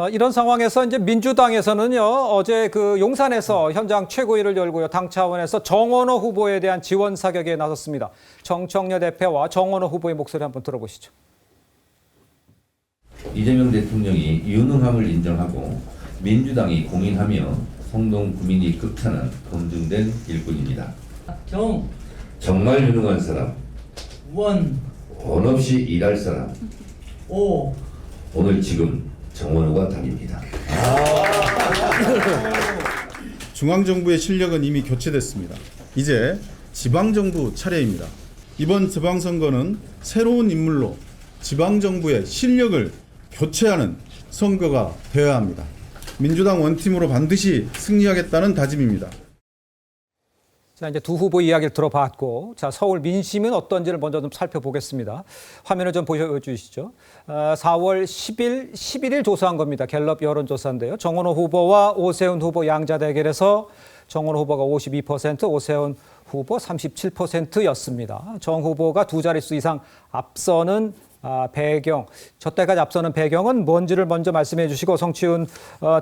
이런 상황에서 이제 민주당에서는요, 어제 그 용산에서 현장 최고위를 열고요, 당 차원에서 정원호 후보에 대한 지원 사격에 나섰습니다. 정청래 대표와 정원호 후보의 목소리 한번 들어보시죠. 이재명 대통령이 유능함을 인정하고 민주당이 공인하며 성동 구민이 극찬한 검증된 일꾼입니다. 정말 유능한 사람, 원 없이 일할 사람, 오늘 지금 정원호가 답입니다. 중앙정부의 실력은 이미 교체됐습니다. 이제 지방정부 차례입니다. 이번 지방선거는 새로운 인물로 지방정부의 실력을 교체하는 선거가 되어야 합니다. 민주당 원팀으로 반드시 승리하겠다는 다짐입니다. 자, 이제 두 후보 이야기를 들어봤고, 자, 서울 민심은 어떤지를 먼저 좀 살펴보겠습니다. 화면을 좀 보여주시죠. 4월 10일, 11일 조사한 겁니다. 갤럽 여론조사인데요. 정원호 후보와 오세훈 후보 양자 대결에서 정원호 후보가 52%, 오세훈 후보 37%였습니다. 정 후보가 두 자릿수 이상 앞서는 배경, 저때까지 앞서는 배경은 뭔지를 먼저 말씀해 주시고, 성치훈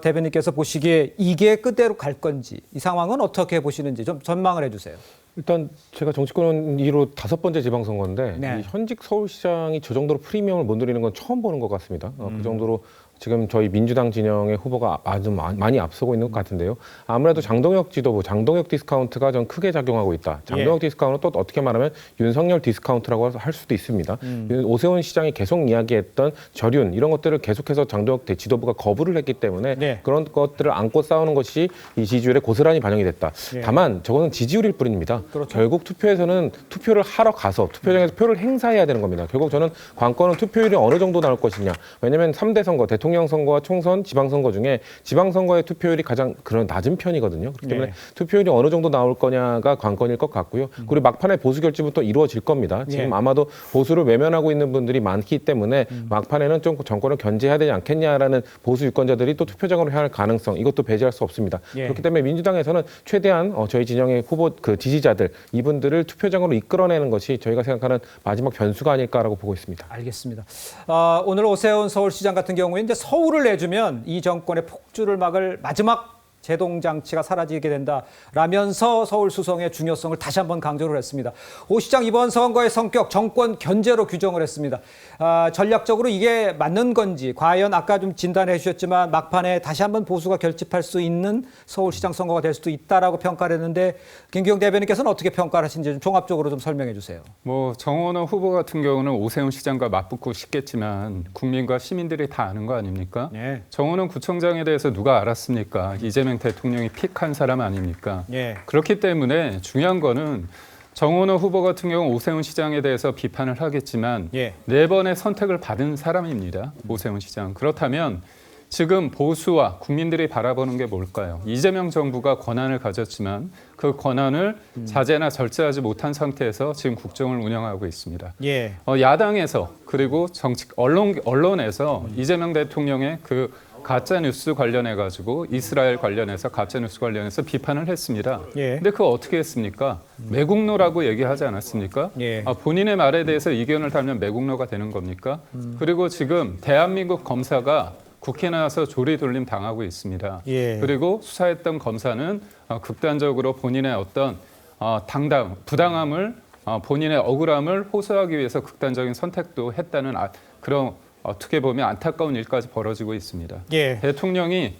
대변인께서 보시기에 이게 끝대로 갈 건지, 이 상황은 어떻게 보시는지 좀 전망을 해 주세요. 일단 제가 정치권 이후로 5번째 지방선거인데 네. 이 현직 서울시장이 저 정도로 프리미엄을 못 누리는 건 처음 보는 것 같습니다. 그 정도로 지금 저희 민주당 진영의 후보가 아주 많이 앞서고 있는 것 같은데요. 아무래도 장동혁 지도부, 장동혁 디스카운트가 전 크게 작용하고 있다. 장동혁 디스카운트는 또 어떻게 말하면 윤석열 디스카운트라고 할 수도 있습니다. 오세훈 시장이 계속 이야기했던 저륜 이런 것들을 계속해서 장동혁 지도부가 거부를 했기 때문에 네. 그런 것들을 안고 싸우는 것이 이 지지율에 고스란히 반영이 됐다. 다만 저거는 지지율일 뿐입니다. 그렇죠. 결국 투표에서는 투표를 하러 가서 투표장에서 표를 행사해야 되는 겁니다. 결국 저는 관건은 투표율이 어느 정도 나올 것이냐. 왜냐하면 3대 선거, 대통령 선거와 총선, 지방선거 중에 지방선거의 투표율이 가장 그런 낮은 편이거든요. 그렇기 때문에 투표율이 어느 정도 나올 거냐가 관건일 것 같고요. 그리고 막판에 보수 결집은 또 이루어질 겁니다. 지금 아마도 보수를 외면하고 있는 분들이 많기 때문에 막판에는 좀 정권을 견제해야 되지 않겠냐라는 보수 유권자들이 또 투표장으로 향할 가능성 이것도 배제할 수 없습니다. 그렇기 때문에 민주당에서는 최대한 저희 진영의 후보 그 지지자들 이분들을 투표장으로 이끌어내는 것이 저희가 생각하는 마지막 변수가 아닐까라고 보고 있습니다. 알겠습니다. 오늘 오세훈 서울시장 같은 경우에 이제 서울을 내주면 이 정권의 폭주를 막을 마지막 제동장치가 사라지게 된다라면서 서울 수성의 중요성을 다시 한번 강조를 했습니다. 오 시장 이번 선거의 성격 정권 견제로 규정을 했습니다. 전략적으로 이게 맞는 건지 과연 아까 좀 진단해 주셨지만 막판에 다시 한번 보수가 결집할 수 있는 서울시장 선거가 될 수도 있다라고 평가를 했는데 김기용 대변인께서는 어떻게 평가를 하신지 좀 종합적으로 좀 설명해 주세요. 정원호 후보 같은 경우는 오세훈 시장과 맞붙고 싶겠지만 국민과 시민들이 다 아는 거 아닙니까? 네. 정원호 구청장에 대해서 누가 알았습니까? 이재명 대통령이 픽한 사람 아닙니까? 그렇기 때문에 중요한 거는 정원호 후보 같은 경우 오세훈 시장에 대해서 비판을 하겠지만 네 번의 선택을 받은 사람입니다. 오세훈 시장. 그렇다면 지금 보수와 국민들이 바라보는 게 뭘까요? 이재명 정부가 권한을 가졌지만 그 권한을 자제나 절제하지 못한 상태에서 지금 국정을 운영하고 있습니다. 야당에서 그리고 언론에서 이재명 대통령의 그 가짜 뉴스 관련해 가지고 이스라엘 관련해서 가짜 뉴스 관련해서 비판을 했습니다. 근데 그거 어떻게 했습니까? 매국노라고 얘기하지 않았습니까? 본인의 말에 대해서 의견을 달면 매국노가 되는 겁니까? 그리고 지금 대한민국 검사가 국회에 나와서 조리돌림 당하고 있습니다. 그리고 수사했던 검사는 극단적으로 본인의 어떤 부당함을 본인의 억울함을 호소하기 위해서 극단적인 선택도 했다는 그런 어떻게 보면 안타까운 일까지 벌어지고 있습니다. 대통령이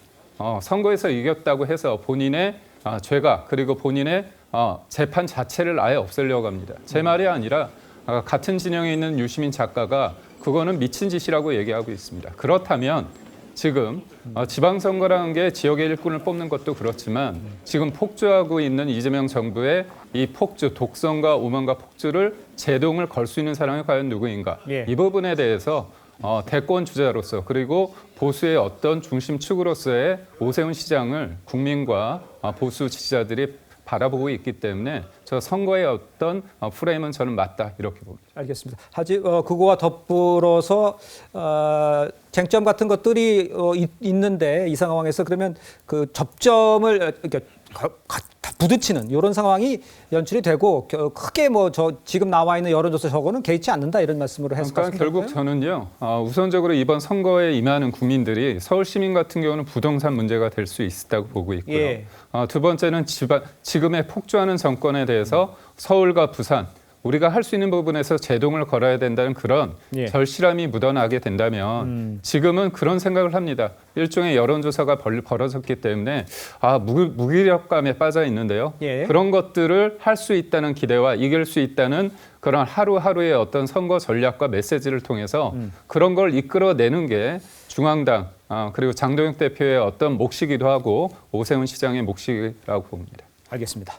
선거에서 이겼다고 해서 본인의 죄가 그리고 본인의 재판 자체를 아예 없애려고 합니다. 제 말이 아니라 같은 진영에 있는 유시민 작가가 그거는 미친 짓이라고 얘기하고 있습니다. 그렇다면 지금 지방선거라는 게 지역의 일꾼을 뽑는 것도 그렇지만 지금 폭주하고 있는 이재명 정부의 이 폭주, 독선과 오만과 폭주를 제동을 걸 수 있는 사람이 과연 누구인가? 이 부분에 대해서 대권 주자로서 그리고 보수의 어떤 중심축으로서의 오세훈 시장을 국민과 보수 지지자들이 바라보고 있기 때문에 저 선거의 어떤 프레임은 저는 맞다 이렇게 봅니다. 알겠습니다. 그거와 더불어서 쟁점 같은 것들이 있는데 이 상황에서 그러면 그 접점을 부딪히는 이런 상황이 연출이 되고 크게 뭐 저 지금 나와 있는 여론조사 저거는 개의치 않는다 이런 말씀으로 해석할 그러니까 수 결국 저는요. 우선적으로 이번 선거에 임하는 국민들이 서울 시민 같은 경우는 부동산 문제가 될 수 있다고 보고 있고요. 예. 두 번째는 지금의 폭주하는 정권에 대해서 서울과 부산 우리가 할 수 있는 부분에서 제동을 걸어야 된다는 그런 예. 절실함이 묻어나게 된다면 지금은 그런 생각을 합니다. 일종의 여론조사가 벌어졌기 때문에 무기력감에 빠져 있는데요. 예. 그런 것들을 할 수 있다는 기대와 이길 수 있다는 그런 하루하루의 어떤 선거 전략과 메시지를 통해서 그런 걸 이끌어내는 게 중앙당 그리고 장동혁 대표의 어떤 몫이기도 하고 오세훈 시장의 몫이라고 봅니다. 알겠습니다.